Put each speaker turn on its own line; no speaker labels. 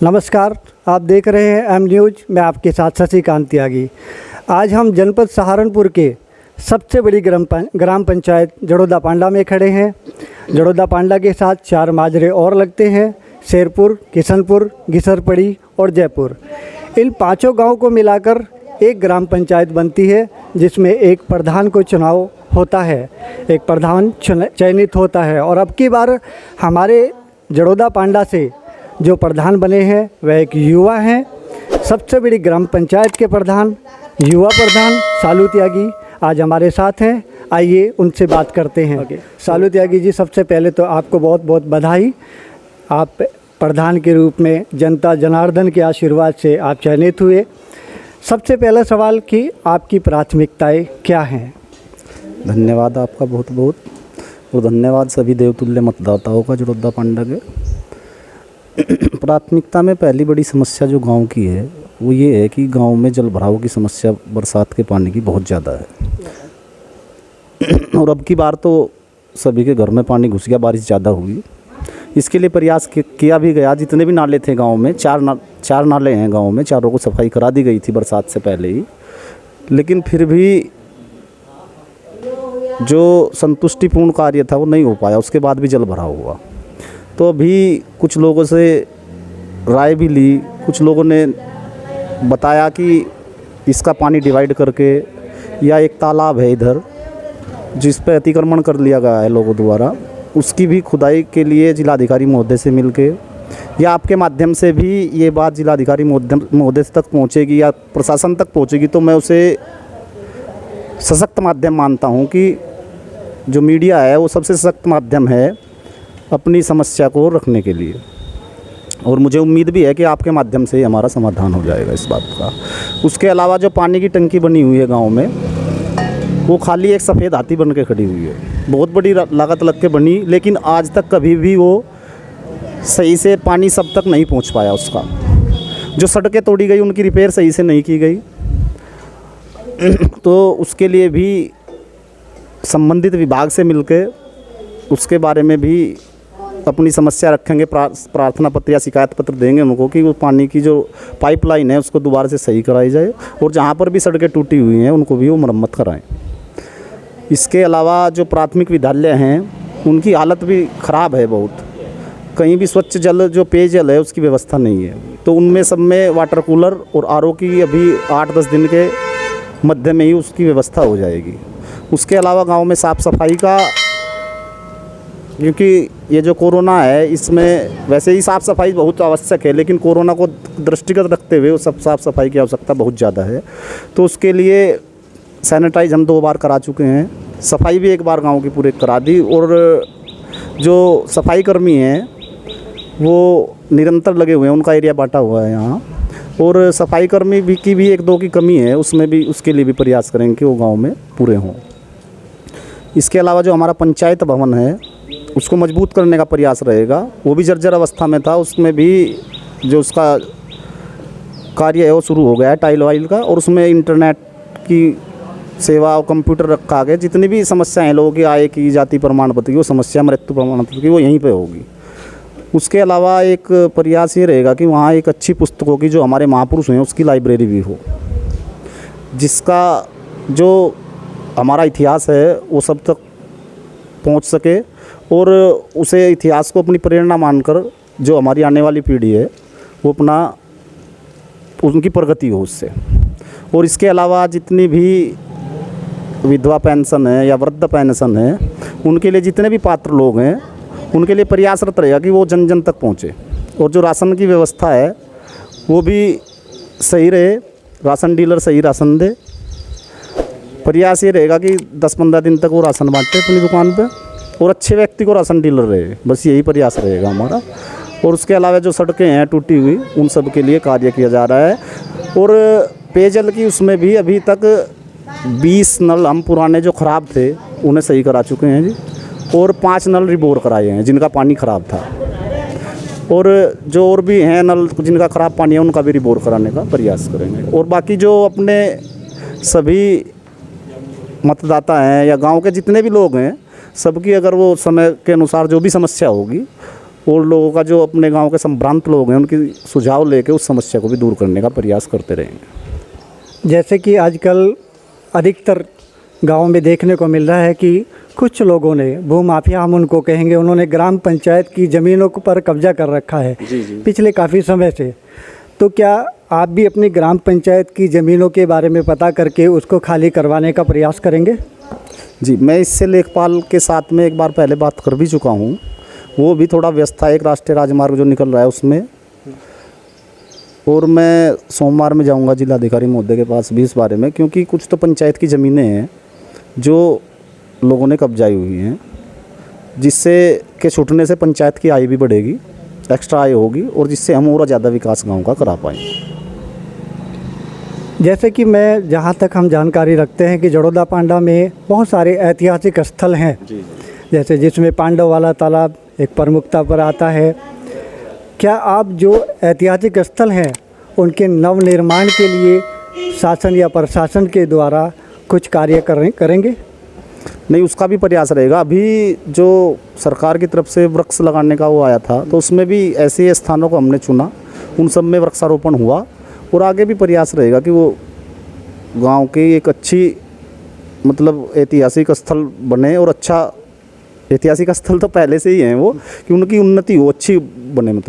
नमस्कार, आप देख रहे हैं एम न्यूज़। मैं आपके साथ शशिकांत त्यागी। आज हम जनपद सहारनपुर के सबसे बड़ी ग्राम पंचायत जड़ोदा पांडा में खड़े हैं। जड़ोदा पांडा के साथ 4 माजरे और लगते हैं: शेरपुर, किशनपुर, घिसरपड़ी और जयपुर। इन 5 गाँव को मिलाकर एक ग्राम पंचायत बनती है, जिसमें एक प्रधान को चुनाव होता है, एक प्रधान चयनित होता है। और अब की बार हमारे जड़ोदा पांडा से जो प्रधान बने हैं वह एक युवा हैं। सबसे बड़ी ग्राम पंचायत के प्रधान, युवा प्रधान सालू त्यागी आज हमारे साथ हैं। आइए उनसे बात करते हैं। सालू त्यागी जी, सबसे पहले तो आपको बहुत बहुत बधाई। आप प्रधान के रूप में जनता जनार्दन के आशीर्वाद से आप चयनित हुए। सबसे पहला सवाल कि आपकी प्राथमिकताएं क्या हैं?
धन्यवाद आपका बहुत बहुत, और धन्यवाद सभी देवतुल्य मतदाताओं का जड़ोदा पांडा के। प्राथमिकता में पहली बड़ी समस्या जो गांव की है वो ये है कि गांव में जल भराव की समस्या बरसात के पानी की बहुत ज़्यादा है। और अब की बार तो सभी के घर में पानी घुस गया, बारिश ज़्यादा हुई। इसके लिए प्रयास किया भी गया। जितने भी नाले थे गांव में, चार नाले हैं गांव में, चारों को सफाई करा दी गई थी बरसात से पहले ही। लेकिन फिर भी जो संतुष्टिपूर्ण कार्य था वो नहीं हो पाया, उसके बाद भी जल भराव हुआ। तो अभी कुछ लोगों से राय भी ली। कुछ लोगों ने बताया कि इसका पानी डिवाइड करके, या एक तालाब है इधर जिस पे अतिक्रमण कर लिया गया है लोगों द्वारा, उसकी भी खुदाई के लिए जिलाधिकारी महोदय से मिलके, या आपके माध्यम से भी ये बात जिलाधिकारी महोदय तक पहुँचेगी या प्रशासन तक पहुँचेगी, तो मैं उसे सशक्त माध्यम मानता हूँ कि जो मीडिया है वो सबसे सशक्त माध्यम है अपनी समस्या को रखने के लिए। और मुझे उम्मीद भी है कि आपके माध्यम से ही हमारा समाधान हो जाएगा इस बात का। उसके अलावा जो पानी की टंकी बनी हुई है गांव में, वो खाली एक सफ़ेद हाथी बन के खड़ी हुई है। बहुत बड़ी लागत लग के बनी, लेकिन आज तक कभी भी वो सही से पानी सब तक नहीं पहुंच पाया उसका। जो सड़कें तोड़ी गई उनकी रिपेयर सही से नहीं की गई। तो उसके लिए भी संबंधित विभाग से मिलके उसके बारे में भी अपनी समस्या रखेंगे। प्रार्थना पत्र या शिकायत पत्र देंगे उनको कि वो पानी की जो पाइपलाइन है उसको दोबारा से सही कराई जाए, और जहाँ पर भी सड़कें टूटी हुई हैं उनको भी वो मरम्मत कराएं। इसके अलावा जो प्राथमिक विद्यालय हैं उनकी हालत भी ख़राब है बहुत। कहीं भी स्वच्छ जल, जो पेयजल है, उसकी व्यवस्था नहीं है। तो उनमें सब में वाटर कूलर और आरओ की अभी 8-10 दिन के मध्य में ही उसकी व्यवस्था हो जाएगी। उसके अलावा गाँव में साफ़ सफाई का, क्योंकि ये जो कोरोना है इसमें वैसे ही साफ़ सफाई बहुत आवश्यक है, लेकिन कोरोना को दृष्टिगत रखते हुए सब साफ़ सफाई की आवश्यकता बहुत ज़्यादा है। तो उसके लिए सैनिटाइज हम 2 बार करा चुके हैं, सफाई भी 1 बार गांव की पूरे करा दी। और जो सफाई कर्मी हैं वो निरंतर लगे हुए हैं, उनका एरिया बांटा हुआ है यहाँ। और सफाई कर्मी भी की भी 1-2 की कमी है, उसमें भी उसके लिए भी प्रयास करेंगे कि वो गाँव में पूरे हों। इसके अलावा जो हमारा पंचायत भवन है उसको मजबूत करने का प्रयास रहेगा। वो भी जर्जर अवस्था में था, उसमें भी जो उसका कार्य है वो शुरू हो गया है टाइल वाइल का, और उसमें इंटरनेट की सेवा और कंप्यूटर रखा गया। जितनी भी समस्याएं हैं लोगों की, आय की, जाति प्रमाण पत्र की, वो समस्या, मृत्यु प्रमाण पत्र की, वो यहीं पे होगी। उसके अलावा एक प्रयास ये रहेगा कि वहाँ एक अच्छी पुस्तकों की, जो हमारे महापुरुष हैं उसकी लाइब्रेरी भी हो, जिसका जो हमारा इतिहास है वो सब तक पहुँच सके, और उसे इतिहास को अपनी प्रेरणा मानकर जो हमारी आने वाली पीढ़ी है वो उनकी प्रगति हो उससे। और इसके अलावा जितनी भी विधवा पेंशन है या वृद्ध पेंशन है, उनके लिए जितने भी पात्र लोग हैं उनके लिए प्रयासरत रहेगा कि वो जन जन तक पहुँचे। और जो राशन की व्यवस्था है वो भी सही रहे, राशन डीलर सही राशन दे। प्रयास ये रहेगा कि 10-15 दिन तक वो राशन बांटे अपनी दुकान पे, और अच्छे व्यक्ति को राशन डीलर रहे। बस यही प्रयास रहेगा हमारा। और उसके अलावा जो सड़कें हैं टूटी हुई, उन सब के लिए कार्य किया जा रहा है। और पेयजल की उसमें भी अभी तक 20 नल हम पुराने जो ख़राब थे उन्हें सही करा चुके हैं जी, और 5 नल रिबोर कराए हैं जिनका पानी ख़राब था। और जो और भी हैं नल जिनका ख़राब पानी है उनका भी रिबोर कराने का प्रयास करेंगे। और बाकी जो अपने सभी मतदाता हैं या गांव के जितने भी लोग हैं, सबकी अगर वो समय के अनुसार जो भी समस्या होगी और लोगों का जो अपने गांव के संभ्रांत लोग हैं उनकी सुझाव लेके उस समस्या को भी दूर करने का प्रयास करते रहेंगे।
जैसे कि आजकल अधिकतर गाँव में देखने को मिल रहा है कि कुछ लोगों ने, भूमाफिया हम उनको कहेंगे, उन्होंने ग्राम पंचायत की ज़मीनों पर कब्जा कर रखा है पिछले काफ़ी समय से। तो क्या आप भी अपनी ग्राम पंचायत की ज़मीनों के बारे में पता करके उसको खाली करवाने का प्रयास करेंगे?
जी, मैं इससे लेखपाल के साथ में एक बार पहले बात कर भी चुका हूँ। वो भी थोड़ा व्यस्त था, एक राष्ट्रीय राजमार्ग जो निकल रहा है उसमें, और मैं सोमवार में जाऊंगा जिलाधिकारी महोदय के पास भी इस बारे में, क्योंकि कुछ तो पंचायत की ज़मीनें हैं जो लोगों ने कब्जाई हुई हैं, जिससे के छूटने से पंचायत की आय भी बढ़ेगी, एक्स्ट्रा आय होगी, और जिससे हम और ज़्यादा विकास गांव का करा पाएंगे।
जैसे कि मैं जहाँ तक हम जानकारी रखते हैं कि जड़ौदा पांडा में बहुत सारे ऐतिहासिक स्थल हैं, जैसे जिसमें पांडव वाला तालाब एक प्रमुखता पर आता है। क्या आप जो ऐतिहासिक स्थल हैं उनके नवनिर्माण के लिए शासन या प्रशासन के द्वारा कुछ कार्य करेंगे?
नहीं, उसका भी प्रयास रहेगा। अभी जो सरकार की तरफ से वृक्ष लगाने का वो आया था, तो उसमें भी ऐसे स्थानों को हमने चुना, उन सब में वृक्षारोपण हुआ, और आगे भी प्रयास रहेगा कि वो गांव की एक अच्छी मतलब ऐतिहासिक स्थल बने, और अच्छा ऐतिहासिक स्थल तो पहले से ही हैं वो, कि उनकी उन्नति हो, अच्छी बने मतलब।